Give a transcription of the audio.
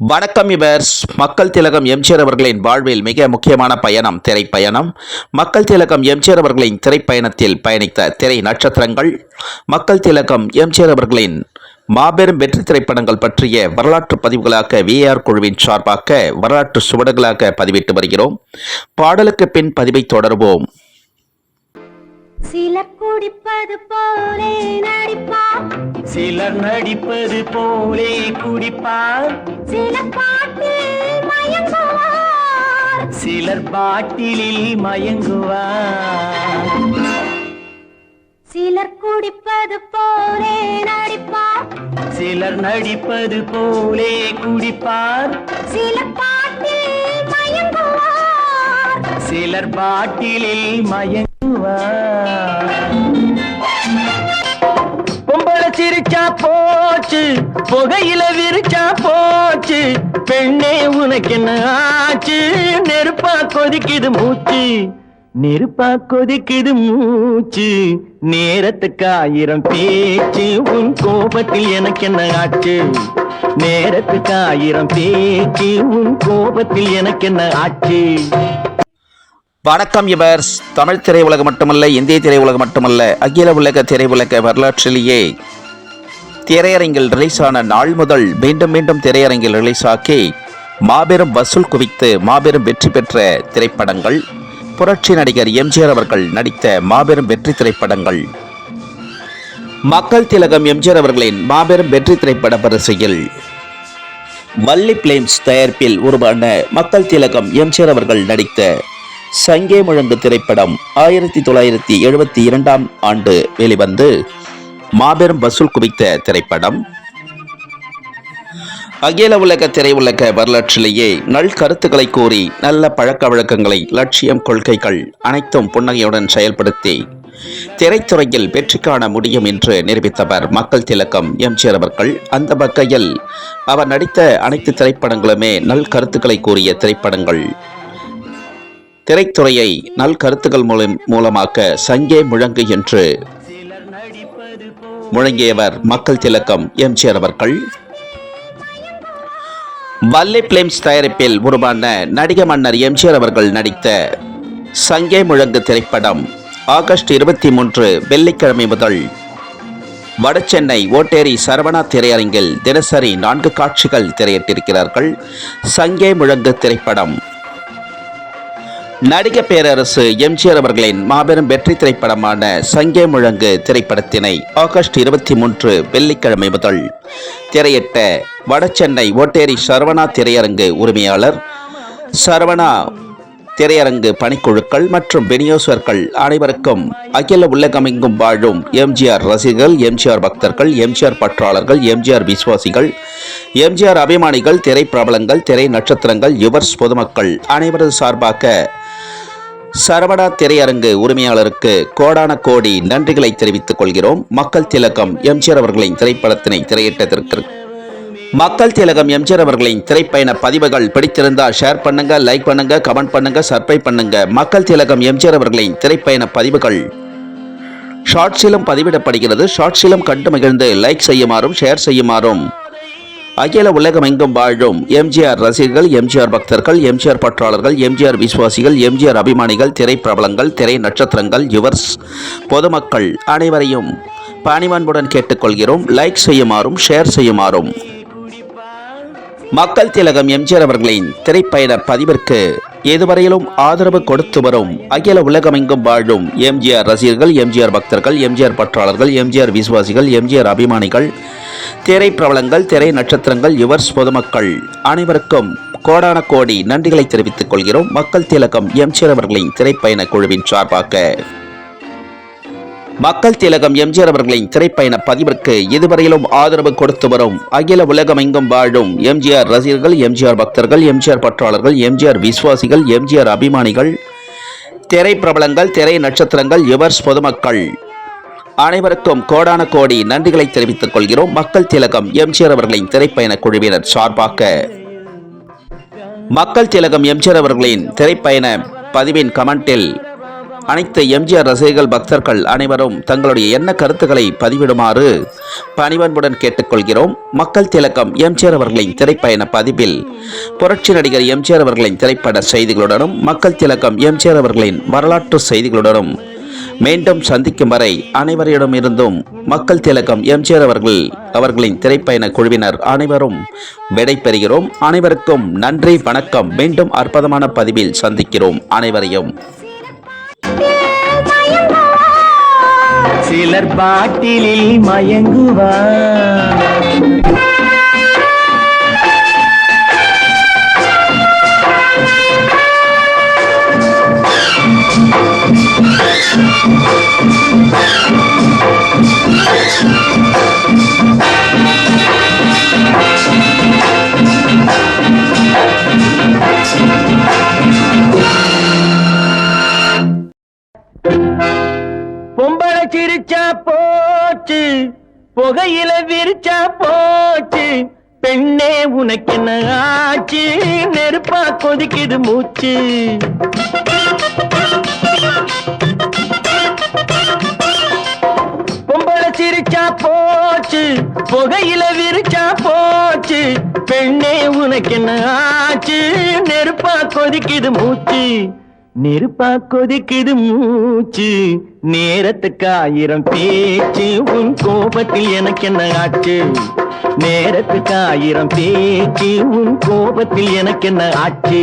வணக்கம் இவர்ஸ். மக்கள் திலகம் எம்ஜிஆர் அவர்களின் வாழ்வில் மிக முக்கியமான பயணம் திரைப்பயணம். மக்கள் திலகம் எம்ஜிஆர் அவர்களின் திரைப்பயணத்தில் பயணித்த திரை நட்சத்திரங்கள், மக்கள் திலகம் எம்ஜிஆர் அவர்களின் மாபெரும் வெற்றி திரைப்படங்கள் பற்றிய வரலாற்று பதிவுகளாக VAR குழுவின் சார்பாக வரலாற்று சுவடுகளாக பதிவிட்டு வருகிறோம். பாடலுக்கு பின் பதிவை தொடர்வோம். சிலர் குடிப்பது போலே நடிப்பார், சிலர் நடிப்பது போலே குடிப்பார், சிலர் பாட்டில் மயங்குவார், சிலர் பாட்டிலில் மயங்குவார். சிலர் குடிப்பது போலே நடிப்பார், சிலர் நடிப்பது போலே குடிப்பார், சிலர் பாட்டில் மயங்குவார், சிலர் பாட்டிலில் மயங்குவார். பொம்பளை சிரிச்சா போச்சு, புகையில விரிச்சா போச்சு, பெண்ணே உனக்கு என்ன ஆச்சு? நெருப்பா கொதிக்குது மூச்சு, நெருப்பா கொதிக்குது மூச்சு, நேரத்துக்கு 1000 பேச்சு, உன் கோபத்தில் எனக்கு என்ன ஆச்சு? நேரத்துக்கு 1000 பேச்சு, உன் கோபத்தில் எனக்கு என்ன ஆச்சு? வணக்கம் இவர்ஸ். தமிழ் திரையுலகம் மட்டுமல்ல, இந்திய திரையுலகம் மட்டுமல்ல, அகில உலக திரையுலக வரலாற்றிலேயே திரையரங்கில் ரிலீஸ் ஆன நாள் முதல் மீண்டும் மீண்டும் திரையரங்கில் ரிலீஸ் ஆக்கி மாபெரும் வசூல் குவித்து மாபெரும் வெற்றி பெற்ற திரைப்படங்கள், புரட்சி நடிகர் எம்ஜிஆர் அவர்கள் நடித்த மாபெரும் வெற்றி திரைப்படங்கள். மக்கள் திலகம் எம்ஜிஆர் அவர்களின் மாபெரும் வெற்றி திரைப்பட வரிசையில் வள்ளி பிலிம்ஸ் தயாரிப்பில் உருவான மக்கள் திலகம் எம்ஜிஆர் அவர்கள் நடித்த சங்கே முழங்கு திரைப்படம் 1972ஆம் ஆண்டு வெளிவந்து மாபெரும் வசூல் குவித்த திரைப்படம். அகில உலக திரையுலக வரலாற்றிலேயே நல் கருத்துக்களை கூறி நல்ல பழக்க வழக்கங்களை, லட்சியம், கொள்கைகள் அனைத்தும் புன்னகையுடன் செயல்படுத்தி திரைத்துறையில் வெற்றி காண முடியும் என்று நிரூபித்தவர் மக்கள் திலகம் எம்ஜிஆர் அவர்கள். அந்த வகையில் அவர் நடித்த அனைத்து திரைப்படங்களுமே நல் கருத்துக்களை கூறிய திரைப்படங்கள். திரைத்துறையை நல் கருத்துக்கள் மூலமாக்க சங்கே முழங்கு என்று முழங்கியவர் மக்கள் திலகம் எம்ஜிஆர் அவர்கள். வள்ளி பிலிம்ஸ் தயாரிப்பில் உருவான நடிக மன்னர் எம்ஜிஆர் அவர்கள் நடித்த சங்கே முழங்கு திரைப்படம் ஆகஸ்ட் 23 வெள்ளிக்கிழமை முதல் வடசென்னை ஓட்டேரி சரவணா திரையரங்கில் தினசரி 4 காட்சிகள் திரையிட்டிருக்கிறார்கள். சங்கே முழங்கு திரைப்படம் நடிக பேரரசு எம்ஜிஆர் அவர்களின் மாபெரும் வெற்றி திரைப்படமான சங்கே முழங்கு திரைப்படத்தினை ஆகஸ்ட் 23 வெள்ளிக்கிழமை முதல் திரையிட்ட வடசென்னை ஓட்டேரி சரவணா திரையரங்கு உரிமையாளர், சரவணா திரையரங்கு பணிக்குழுக்கள் மற்றும் விநியோகர்கள் அனைவருக்கும் அகில உலகமெங்கும் வாழும் எம்ஜிஆர் ரசிகர்கள், எம்ஜிஆர் பக்தர்கள், எம்ஜிஆர் பற்றாளர்கள், எம்ஜிஆர் விசுவாசிகள், எம்ஜிஆர் அபிமானிகள், திரை பிரபலங்கள், திரை நட்சத்திரங்கள், யுவர்ஸ் பொதுமக்கள் அனைவரது சார்பாக சரவணா திரையரங்கு உரிமையாளருக்கு கோடான கோடி நன்றிகளை தெரிவித்துக் கொள்கிறோம். மக்கள் திலகம் எம்ஜிஆர் அவர்களின் திரைப்படத்தினை திரையிட்டதற்கு. மக்கள் திலகம் எம்ஜிஆர் அவர்களின் திரைப்பயண பதிவுகள் பிடித்திருந்தால் ஷேர் பண்ணுங்க, லைக் பண்ணுங்க, கமெண்ட் பண்ணுங்க, சப்ஸ்கிரைப் பண்ணுங்க. மக்கள் திலகம் எம்ஜிஆர் அவர்களின் திரைப்பயண பதிவுகள் ஷார்ட்ஸிலும் பதிவிடப்படுகிறது. ஷார்ட்ஸிலும் கண்டு மகிழ்ந்து லைக் செய்யுமாறும் ஷேர் செய்யுமாறும் அகில உலகமெங்கும் வாழும் எம்ஜிஆர் ரசிகர்கள், எம்ஜிஆர் பக்தர்கள், எம்ஜிஆர் பற்றாளர்கள், எம்ஜிஆர் விசுவாசிகள், எம்ஜிஆர் அபிமானிகள், திரை பிரபலங்கள், திரை நட்சத்திரங்கள், யுவர்ஸ் பொதுமக்கள் அனைவரையும் பணிவன்புடன் கேட்டுக்கொள்கிறோம். லைக் செய்யுமாறும் ஷேர் செய்யுமாறும். மக்கள் திலகம் எம்ஜிஆர் அவர்களின் திரைப்பயண பதிவிற்கு இதுவரையிலும் ஆதரவு கொடுத்து வரும் அகில உலகமெங்கும் வாழும் எம்ஜிஆர் ரசிகர்கள், எம்ஜிஆர் பக்தர்கள், எம்ஜிஆர் பற்றாளர்கள், எம்ஜிஆர் விசுவாசிகள், எம்ஜிஆர் அபிமானிகள், திரை பிரபலங்கள், திரை நட்சத்திரங்கள், யுவர்ஸ் பொதுமக்கள் அனைவருக்கும் கோடான கோடி நன்றிகளை தெரிவித்துக் கொள்கிறோம். மக்கள் திலகம் எம்ஜிஆர் அவர்களின் திரைப்பயண குழுவின் சார்பாக மக்கள் திலகம் எம்ஜிஆர் அவர்களின் திரைப்பயண பதிவிற்கு இதுவரையிலும் ஆதரவு கொடுத்து வரும் அகில உலகமெங்கும் வாழும் எம்ஜிஆர் ரசிகர்கள், எம்ஜிஆர் பக்தர்கள், எம்ஜிஆர் பற்றாளர்கள், எம்ஜிஆர் விசுவாசிகள், எம்ஜிஆர் அபிமானிகள், திரை பிரபலங்கள், திரை நட்சத்திரங்கள், யுவர்ஸ் பொதுமக்கள் அனைவருக்கும் கோடான கோடி நன்றிகளை தெரிவித்துக் கொள்கிறோம். மக்கள் திலகம் எம்ஜிஆர் அவர்களின் திரைப்பயண குழுவினர் சார்பாக மக்கள் திலகம் எம்ஜிஆர் அவர்களின் திரைப்பயண பதிவின் கமெண்டில் அனைத்து எம்ஜிஆர் ரசிகர்கள் பக்தர்கள் அனைவரும் தங்களுடைய எண்ண கருத்துக்களை பதிவிடுமாறு பணிவன்புடன் கேட்டுக்கொள்கிறோம். மக்கள் திலகம் எம்ஜிஆர் அவர்களின் திரைப்பயண பதிவில் புரட்சி நடிகர் எம்ஜிஆர் அவர்களின் திரைப்பட செய்திகளுடனும் மக்கள் திலகம் எம்ஜிஆர் அவர்களின் வரலாற்று செய்திகளுடனும் மீண்டும் சந்திக்கும் வரை அனைவரிடமிருந்தும் மக்கள் திலகம் எம்ஜிஆர் அவர்களின் திரைப்பயண குழுவினர் அனைவரும் விடை பெறுகிறோம். அனைவருக்கும் நன்றி, வணக்கம். மீண்டும் அற்புதமான பதிவில் சந்திக்கிறோம் அனைவரையும். சிலர் பாட்டிலில் மயங்குவார். பொம்பளை சிரிச்சா போச்சு, புகையில விரிச்சா போச்சு, பெண்ணே உனக்கு என்ன ஆச்சு, நெருப்பா கொதிக்குது மூச்சு. பொம்பளை சிரிச்சா போச்சு, புகையில விரிச்சா போச்சு, பெண்ணே உனக்கு என்ன ஆச்சு, நெருப்பா கொதிக்குது மூச்சு. நெருப்பா கொதிக்குது மூச்சு, நேரத்துக்கு 1000 பேச்சு, உன் கோபத்தில் எனக்கு என்ன ஆச்சு. நேரத்துக்கு 1000 பேச்சு, உன் கோபத்தில் எனக்கு என்ன ஆச்சு.